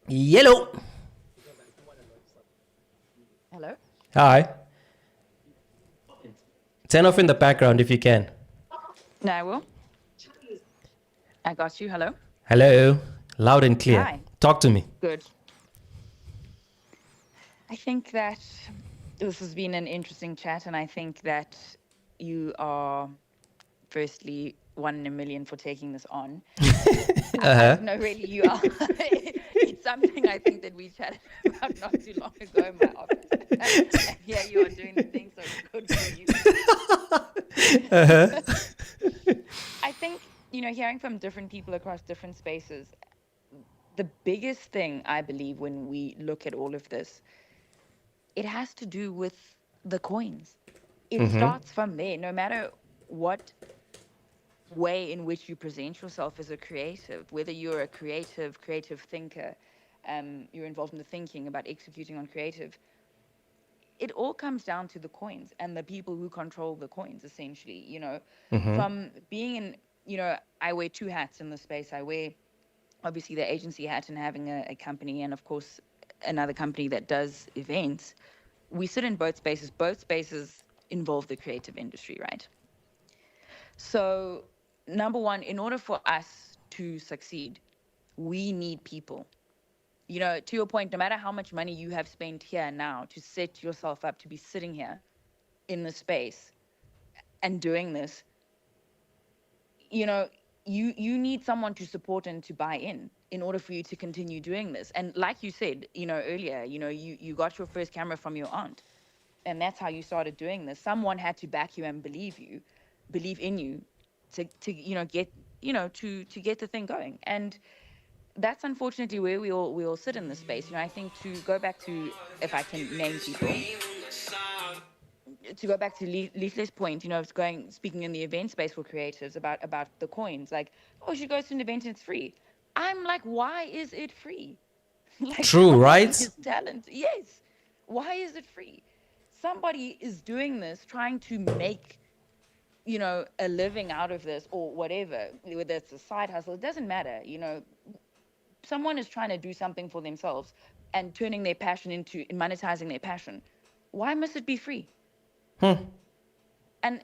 Yellow. Hello? Hi. Turn off in the background if you can. No, I will. I got you. Hello? Hello. Loud and clear. Hi. Talk to me. Good. I think that this has been an interesting chat, and I think that you are, firstly, one in a million for taking this on. No, really, you are. It's something I think that we chatted about not too long ago in my office. And here you are doing the thing, so good for you. I think, hearing from different people across different spaces, the biggest thing I believe when we look at all of this, it has to do with the coins. It starts from there, no matter what way in which you present yourself as a creative, whether you're a creative thinker, you're involved in the thinking about executing on creative, it all comes down to the coins and the people who control the coins, essentially. From being in, I wear two hats in the space. I wear obviously the agency hat and having a company, and of course another company that does events. We sit in both spaces. Both spaces involve the creative industry, right? So, number one, in order for us to succeed, we need people. To your point, no matter how much money you have spent here now to set yourself up to be sitting here in the space and doing this, you need someone to support and to buy in order for you to continue doing this. And like you said, earlier, you got your first camera from your aunt, and that's how you started doing this. Someone had to back you and believe in you to get to get the thing going. And that's unfortunately where we all sit in this space. I think, to go back to, if I can name people, to go back to Lisa's point, it's speaking in the event space for creatives about the coins, like, oh, she goes to an event and it's free. I'm like, why is it free? Like, True, somebody right? is talented. Yes. Why is it free? Somebody is doing this, trying to make, a living out of this, or whatever, whether it's a side hustle, it doesn't matter. Someone is trying to do something for themselves and turning their passion into monetizing their passion. Why must it be free? And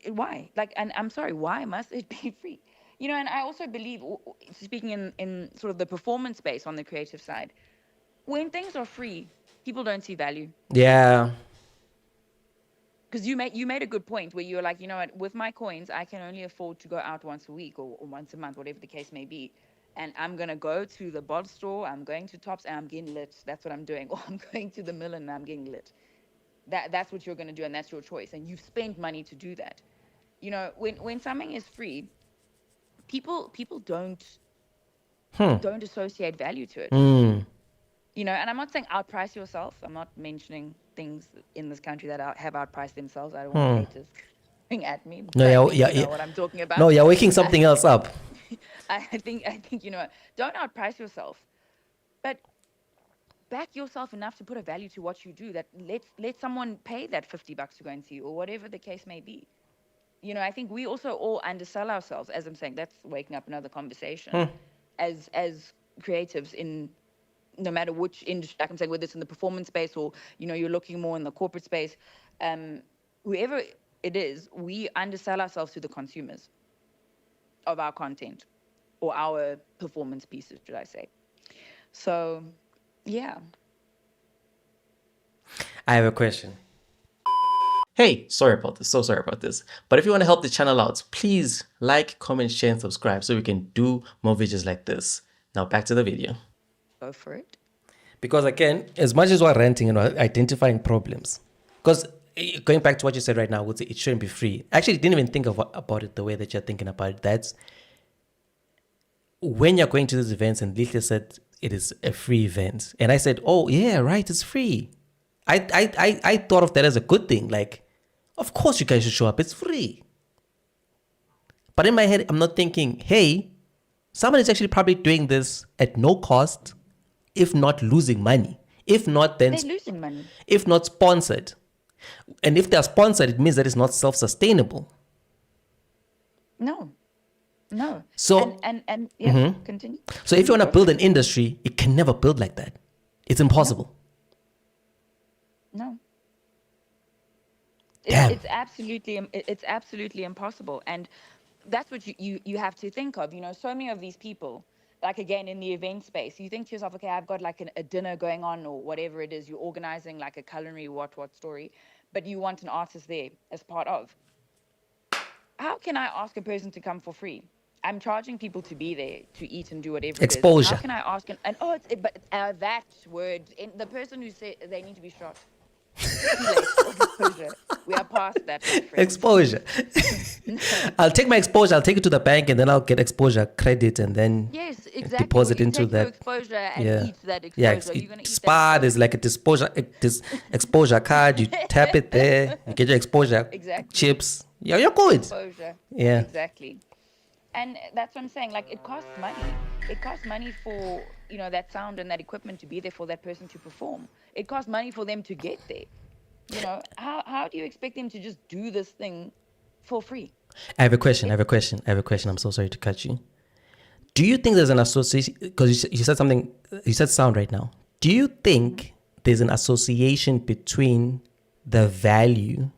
why? Like, and I'm sorry, why must it be free? And I also believe, speaking in sort of the performance space on the creative side, when things are free, people don't see value. Yeah. Because you made a good point where you're like, what, with my coins, I can only afford to go out once a week, or once a month, whatever the case may be. And I'm going to go to the bod store, I'm going to Tops, and I'm getting lit. That's what I'm doing. Or I'm going to the mill and I'm getting lit. That's what you're going to do, and that's your choice. And you've spent money to do that. When something is free, people don't associate value to it. And I'm not saying outprice yourself. I'm not mentioning things in this country that have outpriced themselves. I don't want haters coming at me. No, I yeah, think yeah, you know yeah. what I'm talking about. No, you're waking something else up. I think don't outprice yourself, but back yourself enough to put a value to what you do. That let someone pay that $50 to go and see you, or whatever the case may be. I think we also all undersell ourselves. As I'm saying, that's waking up another conversation. As creatives, in no matter which industry, like I'm saying, whether it's in the performance space, or you're looking more in the corporate space, whoever it is, we undersell ourselves to the consumers of our content, or our performance pieces, should I say. So, yeah. I have a question. Hey, sorry about this. So sorry about this. But if you want to help the channel out, please like, comment, share, and subscribe so we can do more videos like this. Now back to the video. Go for it. Because again, as much as we're ranting and we're identifying problems, because going back to what you said right now, it shouldn't be free. I actually didn't even think about it the way that you're thinking about it. That's when you're going to these events, and Lithia said it is a free event. And I said, oh, yeah, right, it's free. I thought of that as a good thing. Like, of course you guys should show up. It's free. But in my head, I'm not thinking, hey, someone is actually probably doing this at no cost, if not losing money. If not, then They're losing money. if not sponsored. And if they're sponsored, it means that it's not self-sustainable. No. No. So, And yeah, continue. so if you want to Go build ahead. an industry, it can never build like that. It's No, impossible. no. Damn. It's absolutely impossible, and that's what you have to think of. So many of these people, like again in the event space, you think to yourself, okay, I've got like a dinner going on or whatever it is. You're organizing like a culinary what story, but you want an artist there as part of. How can I ask a person to come for free? I'm charging people to be there to eat and do whatever it is. How Exposure. can I ask and oh, but that word, the person who said they need to be shot. Too late. Exposure. We are past that, my friend. Exposure. No. I'll take my exposure, I'll take it to the bank, and then I'll get exposure credit and then Yes, exactly. Well, deposit you into take your that. exposure and Yeah. eat that Yeah. exposure. You're gonna eat that Spa, there's exposure. like a this exposure card. You tap it there, you get your exposure Exactly. chips. Yeah, you're good. Exposure. Yeah. Exactly. And that's what I'm saying. Like it costs money. It costs money for that sound and that equipment to be there for that person to perform. It costs money for them to get there. How do you expect them to just do this thing for free? I have a question. It's I'm so sorry to cut you. Do you think there's an association? Because you said something, you said sound right now. Do you think there's an association between the value?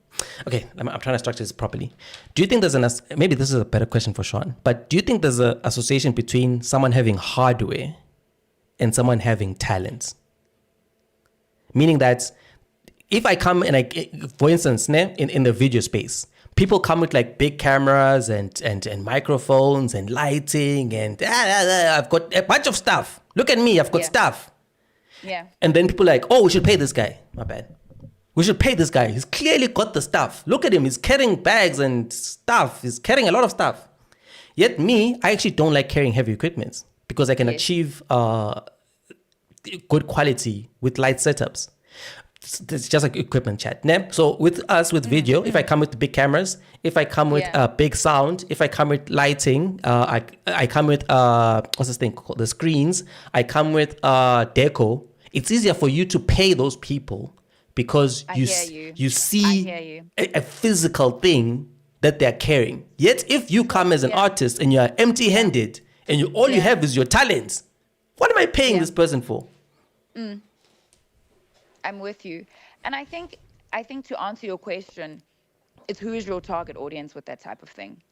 Okay, I'm trying to structure this properly. Do you think there's maybe this is a better question for Sean, but do you think there's an association between someone having hardware and someone having talent? Meaning that if I come and for instance, in the video space, people come with like big cameras and microphones and lighting and I've got a bunch of stuff. Look at me, I've got yeah, stuff. yeah, And then people are like, oh, we should pay this guy. My bad. We should pay this guy. He's clearly got the stuff. Look at him. He's carrying bags and stuff. He's carrying a lot of stuff. Yet me, I actually don't like carrying heavy equipment because I can yes, achieve good quality with light setups. It's just like equipment chat. So with us, with video, if I come with big cameras, if I come with yeah. big sound, if I come with lighting, I come with, what's this thing called? The screens. I come with deco. It's easier for you to pay those people because I hear you. you I see hear you. a physical thing that they're carrying. Yet if you come as an Yeah, artist and you're empty-handed and all you yeah, have is your talent, what am I paying yeah. this person for? I'm with you. And I think to answer your question, it's who is your target audience with that type of thing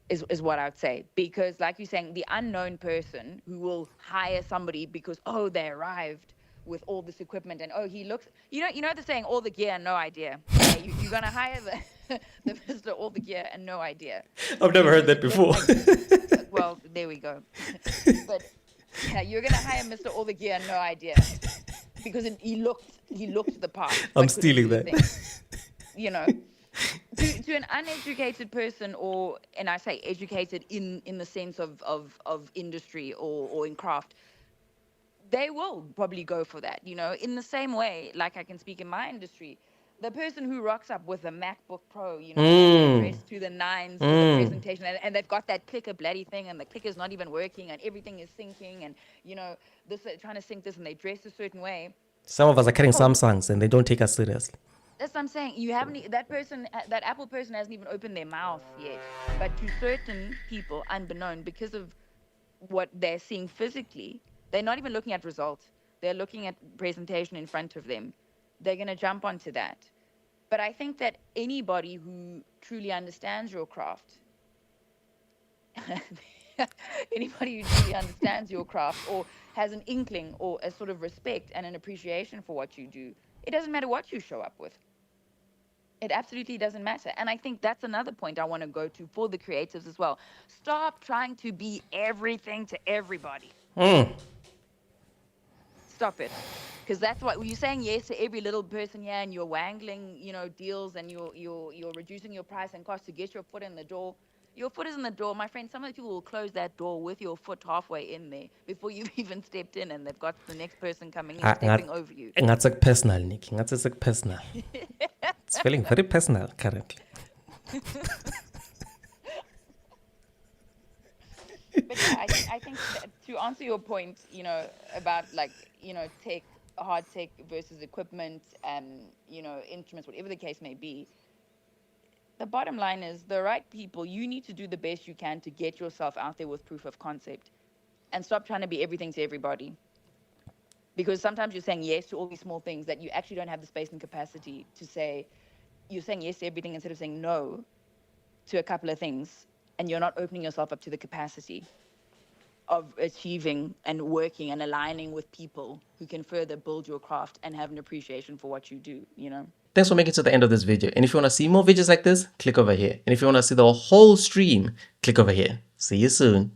is what I would say. Because like you're saying, the unknown person who will hire somebody because they arrived with all this equipment and he looks the saying all the gear, no idea. Yeah, you're gonna hire the the Mr. All the gear and no idea. I've never heard that Just before. like well, there we go. But yeah, you're gonna hire Mr. All the gear and no idea. Because he looked the part I'm but couldn't stealing do a that. thing. You know, to an uneducated person, and I say educated in the sense of industry or in craft, they will probably go for that. In the same way, like I can speak in my industry, the person who rocks up with a MacBook Pro, and they're dressed to the nines for the presentation, and they've got that clicker bloody thing, and the clicker's not even working, and everything is syncing, and this trying to sync this, and they dress a certain way. Some of us are carrying Oh, Samsungs and they don't take us seriously. that's what I'm saying. You haven't that Apple person hasn't even opened their mouth yet. But to certain people, unbeknown, because of what they're seeing physically, they're not even looking at results. They're looking at presentation in front of them. They're going to jump onto that. But I think that anybody who truly understands your craft, anybody who truly understands your craft or has an inkling or a sort of respect and an appreciation for what you do, it doesn't matter what you show up with. It absolutely doesn't matter. And I think that's another point I want to go to for the creatives as well. Stop trying to be everything to everybody. Stop it. Because that's what you're saying yes to every little person here, and you're wangling, deals, and you're reducing your price and cost to get your foot in the door. Your foot is in the door, my friend. Some of the people will close that door with your foot halfway in there before you've even stepped in, and they've got the next person coming in, stepping over you. That's like personal, Nikki. That's like personal. It's feeling very personal currently. But yeah, I think that to answer your point, about tech, hard tech versus equipment, instruments, whatever the case may be, The bottom line is the right people, you need to do the best you can to get yourself out there with proof of concept and stop trying to be everything to everybody. Because sometimes you're saying yes to all these small things that you actually don't have the space and capacity to say. You're saying yes to everything instead of saying no to a couple of things, and you're not opening yourself up to the capacity of achieving and working and aligning with people who can further build your craft and have an appreciation for what you do, you know? Thanks for making it to the end of this video. And if you want to see more videos like this, click over here. And if you want to see the whole stream, click over here. See you soon.